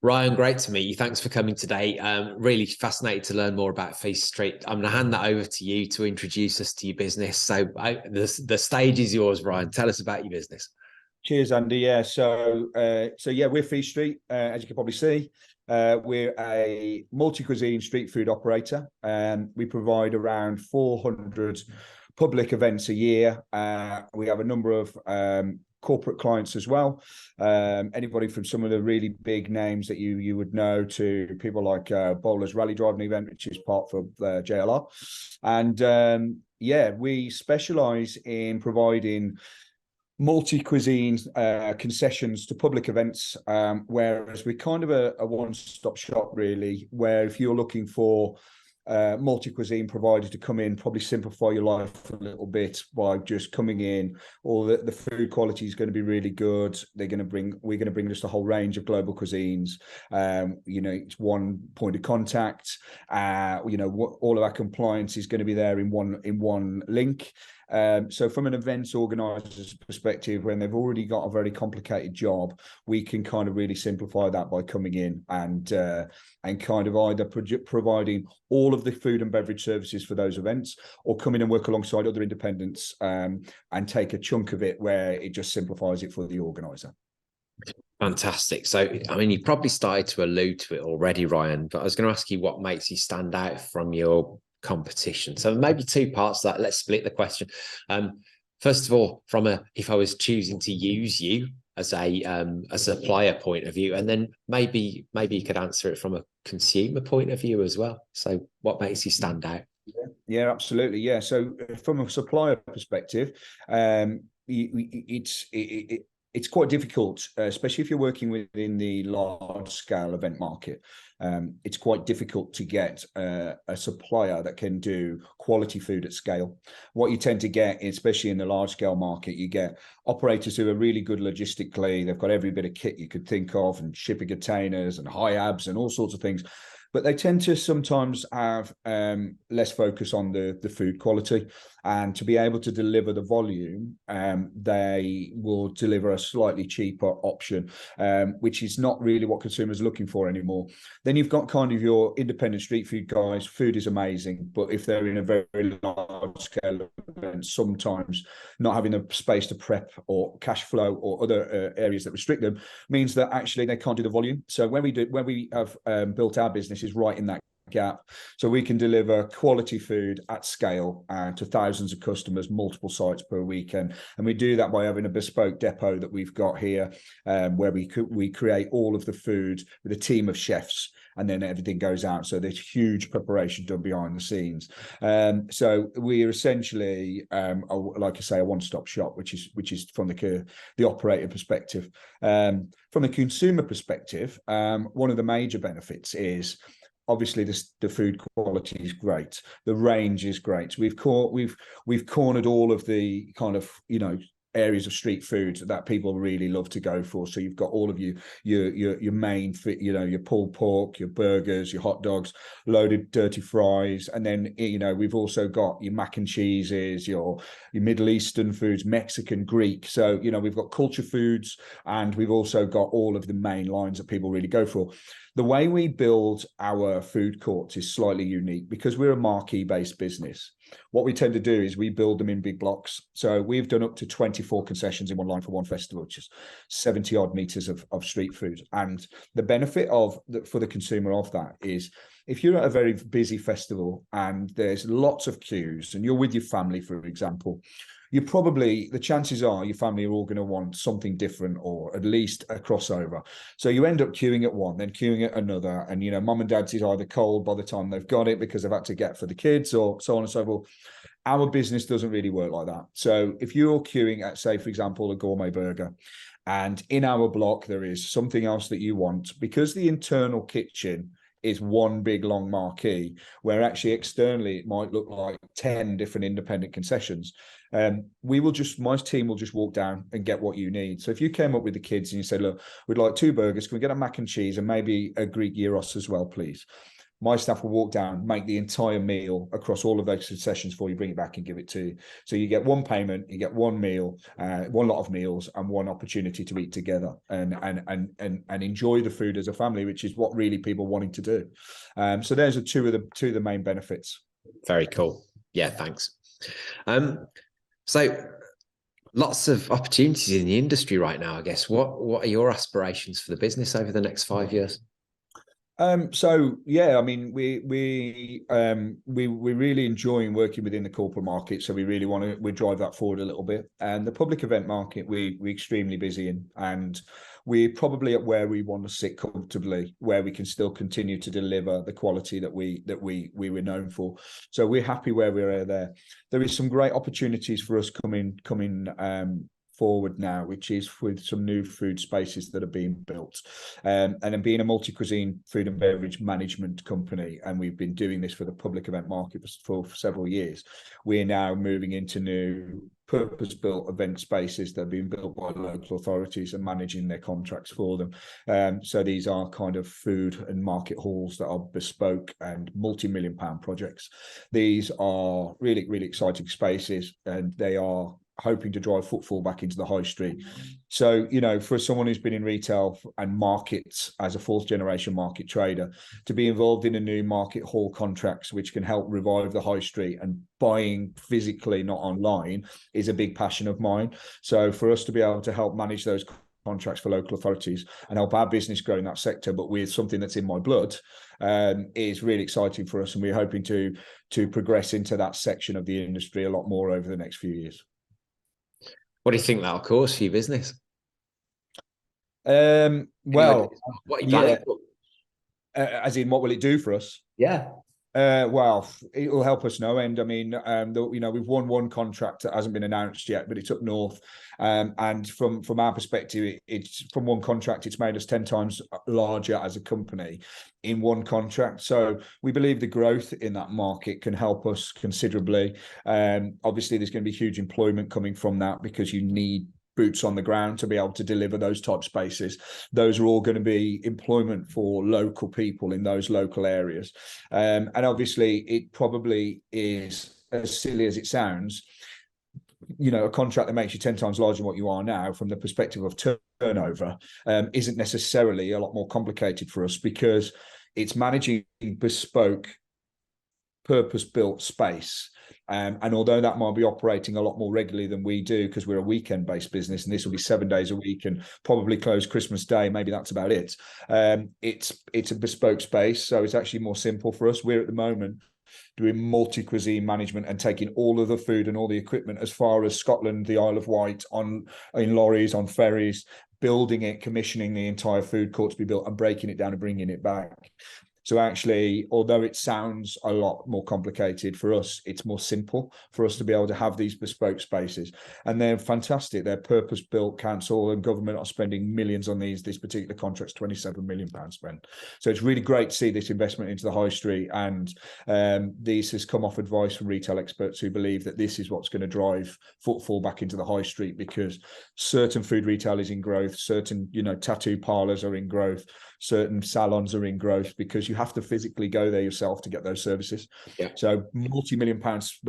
Ryan, great to meet you. Thanks for coming today. Really fascinated to learn more about Feaststreat. I'm going to hand that over to you to introduce us to your business. So the stage is yours, Ryan. Tell us about your business. Cheers, Andy. Yeah, so we're Feaststreat, as you can probably see. We're a multi-cuisine street food operator. We provide around 400 public events a year. We have a number of corporate clients as well. Anybody from some of the really big names that you would know to people like Bowler's Rally Driving event, which is part of JLR. And we specialize in providing multi-cuisine concessions to public events, whereas we're kind of a one-stop shop, really, where if you're looking for multi-cuisine provider to come in, probably simplify your life a little bit by just coming in, or the food quality is going to be really good. We're going to bring just a whole range of global cuisines. It's one point of contact. All of our compliance is going to be there in one link. So from an events organizer's perspective, when they've already got a very complicated job, we can kind of really simplify that by coming in and kind of either providing all of the food and beverage services for those events, or come in and work alongside other independents and take a chunk of it where it just simplifies it for the organizer. Fantastic. So, I mean, you probably started to allude to it already, Ryan, but I was going to ask you what makes you stand out from your competition. So maybe two parts of that. Let's split the question. First of all, if I was choosing to use you as a supplier point of view, and then maybe you could answer it from a consumer point of view as well. So what makes you stand out? Yeah, absolutely. Yeah. So from a supplier perspective, it's quite difficult, especially if you're working within the large scale event market. It's quite difficult to get a supplier that can do quality food at scale. What you tend to get, especially in the large scale market, you get operators who are really good logistically. They've got every bit of kit you could think of, and shipping containers and high abs and all sorts of things. But they tend to sometimes have less focus on the food quality, and to be able to deliver the volume, they will deliver a slightly cheaper option, which is not really what consumers are looking for anymore. Then you've got kind of your independent street food guys. Food is amazing, but if they're in a very, very large scale event, sometimes not having the space to prep or cash flow or other areas that restrict them means that actually they can't do the volume. So when we have built our business is right in that gap, so we can deliver quality food at scale to thousands of customers, multiple sites per weekend, and we do that by having a bespoke depot that we've got here, where we create all of the food with a team of chefs, and then everything goes out. So there's huge preparation done behind the scenes. So we're essentially, like I say, a one-stop shop, which is from the operator perspective. From the consumer perspective, one of the major benefits is obviously the food quality is great, the range is great. We've cornered all of the kind of areas of street food that people really love to go for. So you've got all of your main, your pulled pork, your burgers, your hot dogs, loaded dirty fries, and then we've also got your mac and cheeses, your Middle Eastern foods, Mexican, Greek. So we've got culture foods, and we've also got all of the main lines that people really go for. The way we build our food courts is slightly unique because we're a marquee-based business. What we tend to do is we build them in big blocks. So we've done up to 24 concessions in one line for one festival, which is 70 odd meters of street food. And the benefit for the consumer of that is, if you're at a very busy festival and there's lots of queues and you're with your family, for example, the chances are your family are all going to want something different, or at least a crossover. So you end up queuing at one, then queuing at another, and mum and dad's is either cold by the time they've got it because they've had to get for the kids, or so on and so forth. Our business doesn't really work like that. So if you're queuing at, say, for example, a gourmet burger, and in our block there is something else that you want, because the internal kitchen is one big long marquee, where actually externally it might look like 10 different independent concessions. My team will just walk down and get what you need. So if you came up with the kids and you said, look, we'd like 2 burgers, can we get a mac and cheese and maybe a Greek gyros as well, please? My staff will walk down, make the entire meal across all of those sessions for you, bring it back and give it to you. So you get one payment, you get one meal, one lot of meals, and one opportunity to eat together and enjoy the food as a family, which is what really people wanting to do. So there's two of the main benefits. Very cool. Yeah, thanks. So lots of opportunities in the industry right now, I guess. What are your aspirations for the business over the next 5 years? So yeah, I mean, we're really enjoying working within the corporate market. So we really want to drive that forward a little bit. And the public event market, we're extremely busy in, and we're probably at where we want to sit comfortably, where we can still continue to deliver the quality that we were known for. So we're happy where we're there. There is some great opportunities for us coming forward now, which is with some new food spaces that are being built. And then being a multi-cuisine food and beverage management company, and we've been doing this for the public event market for several years, we're now moving into new purpose-built event spaces that have been built by local authorities and managing their contracts for them. So these are kind of food and market halls that are bespoke and multi-million-pound projects. These are really, really exciting spaces, and they are hoping to drive footfall back into the high street. So, you know, for someone who's been in retail and markets as a fourth generation market trader, to be involved in a new market hall contracts, which can help revive the high street and buying physically, not online, is a big passion of mine. So for us to be able to help manage those contracts for local authorities and help our business grow in that sector, but with something that's in my blood, is really exciting for us. And we're hoping to progress into that section of the industry a lot more over the next few years. What do you think that'll cause for your business? Well, what are you planning for? As in, what will it do for us? Yeah. Well, it will help us no end. I mean, you know, we've won one contract that hasn't been announced yet, but it's up north. And from our perspective, it's from one contract, it's made us 10 times larger as a company in one contract. So we believe the growth in that market can help us considerably. Obviously, there's going to be huge employment coming from that, because you need boots on the ground to be able to deliver those type spaces. Those are all going to be employment for local people in those local areas. And obviously it probably is, as silly as it sounds, you know, a contract that makes you 10 times larger than what you are now from the perspective of turnover isn't necessarily a lot more complicated for us, because it's managing bespoke purpose-built space. And although that might be operating a lot more regularly than we do, because we're a weekend-based business, and this will be 7 days a week and probably close Christmas Day, maybe that's about it. It's a bespoke space, so it's actually more simple for us. We're at the moment doing multi-cuisine management and taking all of the food and all the equipment as far as Scotland, the Isle of Wight, in lorries, on ferries, building it, commissioning the entire food court to be built, and breaking it down and bringing it back. So actually, although it sounds a lot more complicated, for us, it's more simple for us to be able to have these bespoke spaces. And they're fantastic. They're purpose-built. Council and government are spending millions on these. This particular contract's £27 million spent. So it's really great to see this investment into the high street. And this has come off advice from retail experts who believe that this is what's going to drive footfall back into the high street, because certain food retail is in growth, certain, you know, tattoo parlors are in growth, certain salons are in growth, because you have to physically go there yourself to get those services. Yeah. So multi-million pounds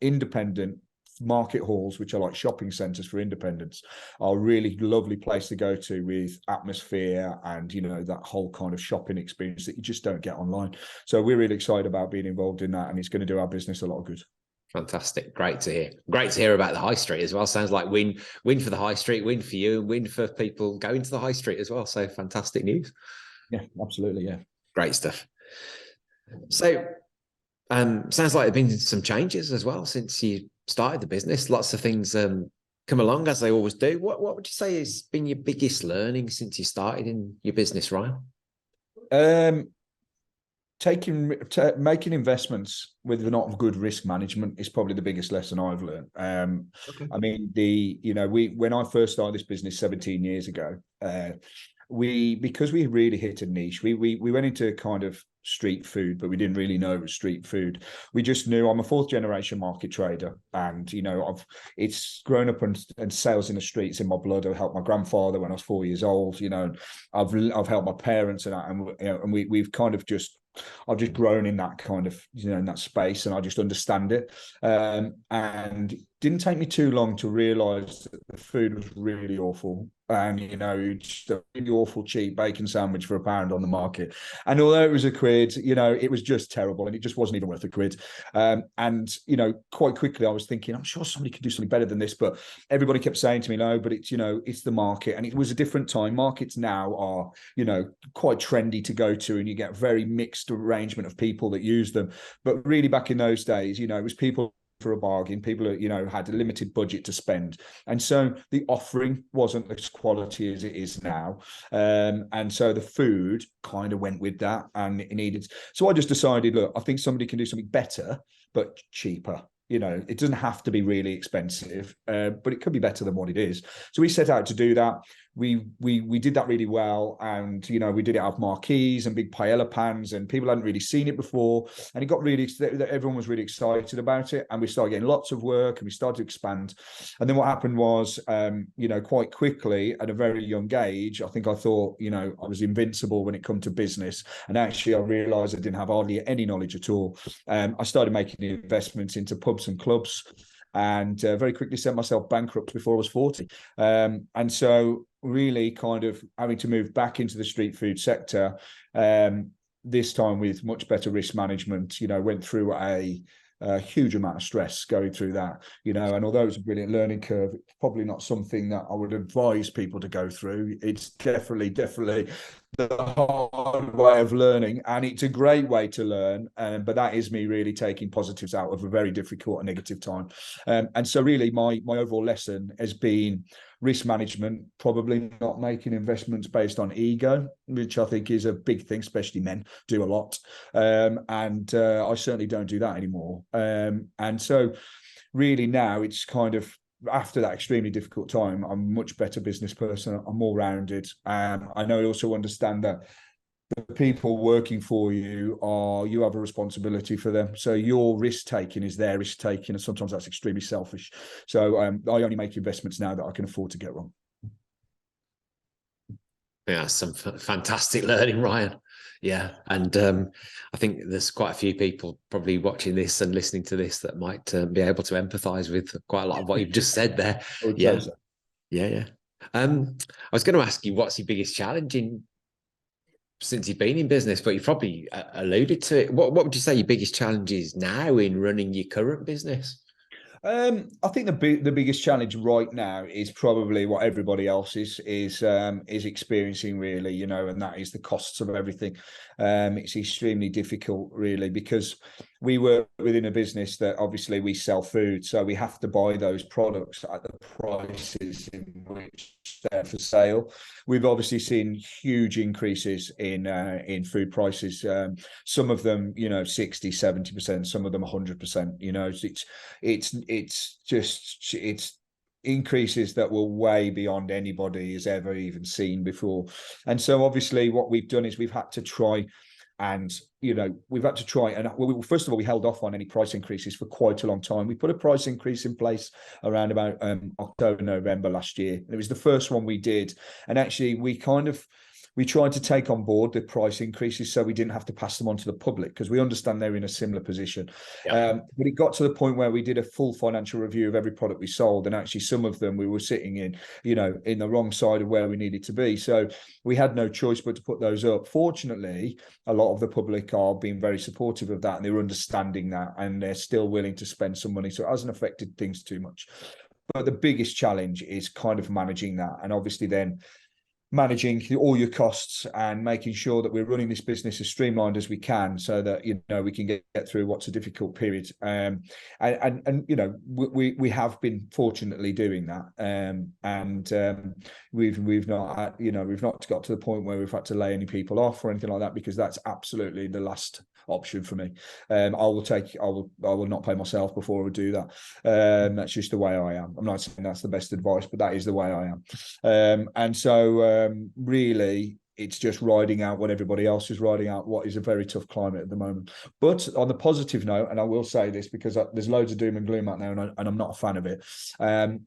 independent market halls, which are like shopping centres for independents, are a really lovely place to go to, with atmosphere and, you know, that whole kind of shopping experience that you just don't get online. So we're really excited about being involved in that, and it's going to do our business a lot of good. Fantastic. Great to hear. Great to hear about the high street as well. Sounds like win for the high street, win for you, and win for people going to the high street as well. So fantastic news. Yeah, absolutely. Yeah. Great stuff. So sounds like there have been some changes as well since you started the business. Lots of things come along, as they always do. What would you say has been your biggest learning since you started in your business, Ryan? Making investments with not good risk management is probably the biggest lesson I've learned. Okay. I mean, when I first started this business 17 years ago, because we really hit a niche, we went into kind of street food, but we didn't really know it was street food. We just knew I'm a fourth generation market trader, and it's grown up and sales in the streets in my blood. I helped my grandfather when I was 4 years old. I've helped my parents and we've kind of just I've just grown in that kind of, in that space, and I just understand it. And it didn't take me too long to realise that the food was really awful. And, just a really awful cheap bacon sandwich for £1 on the market. And although it was £1, it was just terrible, and it just wasn't even worth £1. And, quite quickly I was thinking, I'm sure somebody could do something better than this, but everybody kept saying to me, no, but it's, it's the market. And it was a different time. Markets now are, quite trendy to go to, and you get very mixed arrangement of people that use them. But really back in those days, it was people for a bargain. People, had a limited budget to spend, and so the offering wasn't as quality as it is now. And so the food kind of went with that, and it needed. So I just decided, look, I think somebody can do something better but cheaper. It doesn't have to be really expensive, but it could be better than what it is. So we set out to do that. We did that really well, and we did it out of marquees and big paella pans, and people hadn't really seen it before, and it got really, everyone was really excited about it, and we started getting lots of work, and we started to expand. And then what happened was, quite quickly at a very young age, I think I thought, I was invincible when it come to business, and actually I realized I didn't have hardly any knowledge at all. I started making investments into pubs and clubs, and very quickly sent myself bankrupt before I was 40. And so really kind of having to move back into the street food sector, this time with much better risk management, went through a huge amount of stress going through that, and although it's a brilliant learning curve, it's probably not something that I would advise people to go through. It's definitely the hard way of learning, and it's a great way to learn, but that is me really taking positives out of a very difficult and negative time. And so really my overall lesson has been risk management, probably not making investments based on ego, which I think is a big thing, especially men do a lot. And I certainly don't do that anymore. And so really now it's kind of, after that extremely difficult time, I'm a much better business person. I'm more rounded. I know I also understand that the people working for you you have a responsibility for them. So your risk taking is their risk taking, and sometimes that's extremely selfish. So I only make investments now that I can afford to get wrong. Yeah, some fantastic learning, Ryan. Yeah, and I think there's quite a few people probably watching this and listening to this that might be able to empathise with quite a lot of what you've just said there. Yeah, so. Yeah. I was going to ask you, what's your biggest challenge since you've been in business, but you probably alluded to it. What would you say your biggest challenge is now in running your current business? I think the biggest challenge right now is probably what everybody else is experiencing, really, and that is the costs of everything. It's extremely difficult, really, because we work within a business that obviously we sell food, so we have to buy those products at the prices in which they're for sale. We've obviously seen huge increases in food prices. Some of them, 60, 70%, some of them 100%. It's increases that were way beyond anybody has ever even seen before. And so obviously what we've done is we've had to try and well, first of all, we held off on any price increases for quite a long time. We put a price increase in place around about October, November last year. And it was the first one we did. And actually we tried to take on board the price increases so we didn't have to pass them on to the public, because we understand they're in a similar position. Yeah. But it got to the point where we did a full financial review of every product we sold, and actually some of them we were sitting in the wrong side of where we needed to be. So we had no choice but to put those up. Fortunately, a lot of the public are being very supportive of that, and they're understanding that, and they're still willing to spend some money. So it hasn't affected things too much. But the biggest challenge is kind of managing that, and obviously then managing all your costs and making sure that we're running this business as streamlined as we can, so that we can get through what's a difficult period. And we have been fortunately doing that, and we've not got to the point where we've had to lay any people off or anything like that, because that's absolutely the last option for me. I will not pay myself before I would do that. That's just the way I am. I'm not saying that's the best advice, but that is the way I am. And so really it's just riding out what everybody else is riding out, what is a very tough climate at the moment. But on the positive note, and I will say this because there's loads of doom and gloom out there, and I'm not a fan of it.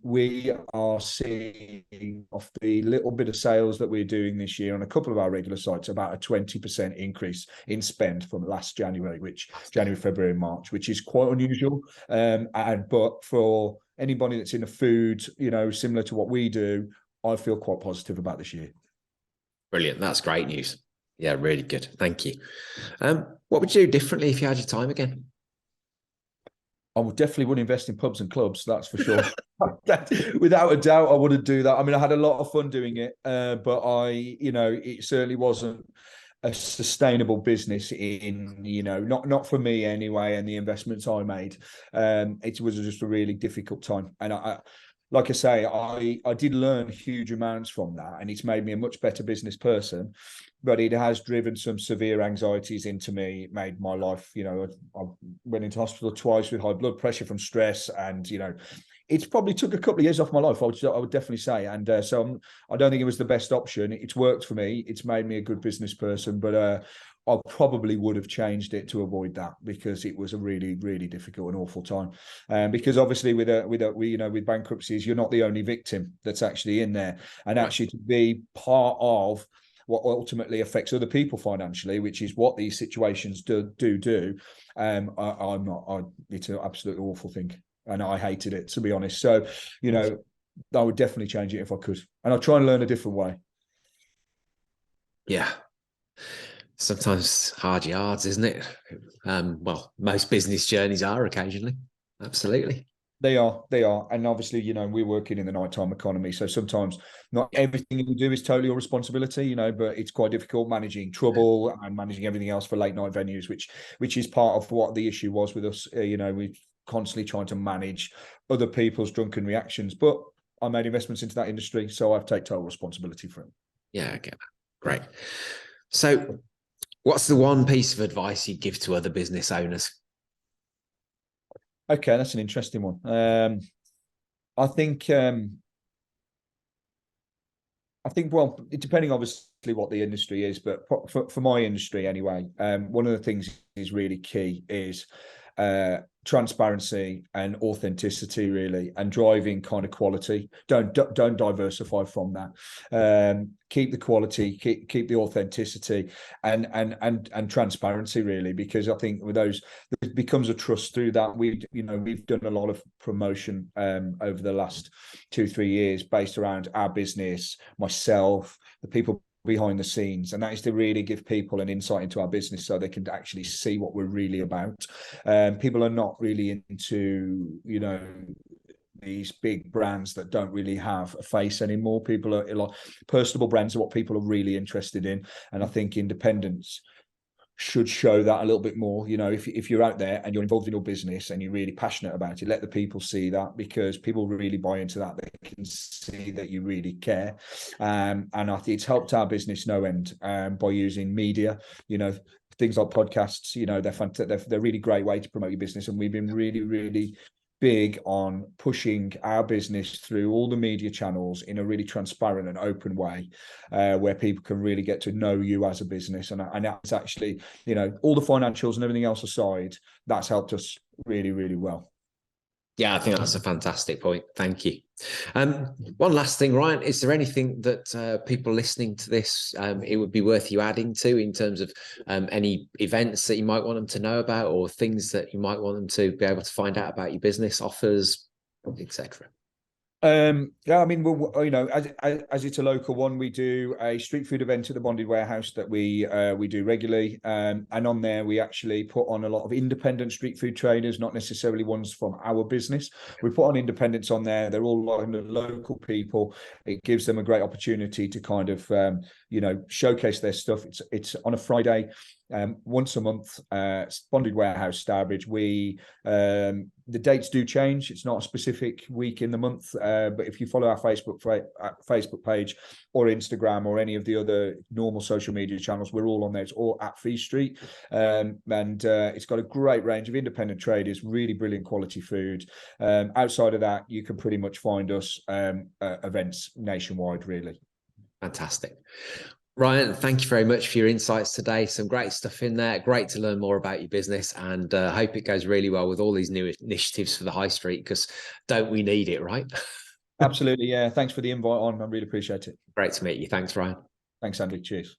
We are seeing off the little bit of sales that we're doing this year on a couple of our regular sites about a 20% increase in spend from last January, January, February, and March, which is quite unusual. But for anybody that's in a food, similar to what we do, I feel quite positive about this year. Brilliant. That's great news. Yeah, really good. Thank you. What would you do differently if you had your time again? I would definitely invest in pubs and clubs, that's for sure. Without a doubt, I wouldn't do that. I mean, I had a lot of fun doing it, but it certainly wasn't a sustainable business not for me anyway, and the investments I made. It was just a really difficult time. And like I say, I did learn huge amounts from that, and it's made me a much better business person, but it has driven some severe anxieties into me. It made my life, I went into hospital twice with high blood pressure from stress, and, it's probably took a couple of years off my life, I would definitely say. And so I don't think it was the best option. It's worked for me. It's made me a good business person, but I probably would have changed it to avoid that, because it was a really, really difficult and awful time. Because obviously with bankruptcies, you're not the only victim that's actually in there, and actually to be part of what ultimately affects other people financially, which is what these situations do. I'm not. It's an absolutely awful thing, and I hated it, to be honest. So, I would definitely change it if I could, and I'll try and learn a different way. Yeah. Sometimes hard yards, isn't it? Well, most business journeys are occasionally. Absolutely. They are. And obviously, we're working in the nighttime economy. So sometimes not everything you do is totally your responsibility, but it's quite difficult managing trouble and managing everything else for late night venues, which is part of what the issue was with us. We're constantly trying to manage other people's drunken reactions. But I made investments into that industry, so I've taken total responsibility for it. Yeah, I get that. Great. So what's the one piece of advice you'd give to other business owners? Okay, that's an interesting one. I think, well, depending obviously what the industry is, but for my industry anyway, one of the things is really key is transparency and authenticity, really, and driving kind of quality. Don't diversify from that. Keep the quality, keep the authenticity, and transparency, really, because I think with those, it becomes a trust through that. We've done a lot of promotion over the last 2-3 years based around our business, myself, the people behind the scenes, and that is to really give people an insight into our business so they can actually see what we're really about. People are not really into these big brands that don't really have a face anymore. People are like, personable brands are what people are really interested in, and I think independents should show that a little bit more. If you're out there and you're involved in your business and you're really passionate about it, let the people see that, because people really buy into that. They can see that you really care. And I think it's helped our business no end by using media, things like podcasts. They're fantastic. They're really great way to promote your business. And we've been really, really big on pushing our business through all the media channels in a really transparent and open way, where people can really get to know you as a business. And that's actually, all the financials and everything else aside, that's helped us really, really well. Yeah, I think that's a fantastic point. Thank you. One last thing, Ryan, is there anything that people listening to this, it would be worth you adding to in terms of any events that you might want them to know about, or things that you might want them to be able to find out about your business, offers, etc.? Yeah, I mean, as it's a local one, we do a street food event at the Bonded Warehouse that we do regularly, and on there we actually put on a lot of independent street food traders, not necessarily ones from our business. We put on independents on there. They're all local people. It gives them a great opportunity to kind of showcase their stuff. It's on a Friday. Once a month, Bonded Warehouse, Stourbridge. The dates do change. It's not a specific week in the month, but if you follow our Facebook page or Instagram or any of the other normal social media channels, we're all on there. It's all at Feaststreat, and it's got a great range of independent traders, really brilliant quality food. Outside of that, you can pretty much find us events nationwide, really. Fantastic. Ryan, thank you very much for your insights today. Some great stuff in there. Great to learn more about your business, and hope it goes really well with all these new initiatives for the high street, because don't we need it, right? Absolutely. Yeah. Thanks for the invite on. I really appreciate it. Great to meet you. Thanks, Ryan. Thanks, Andy. Cheers.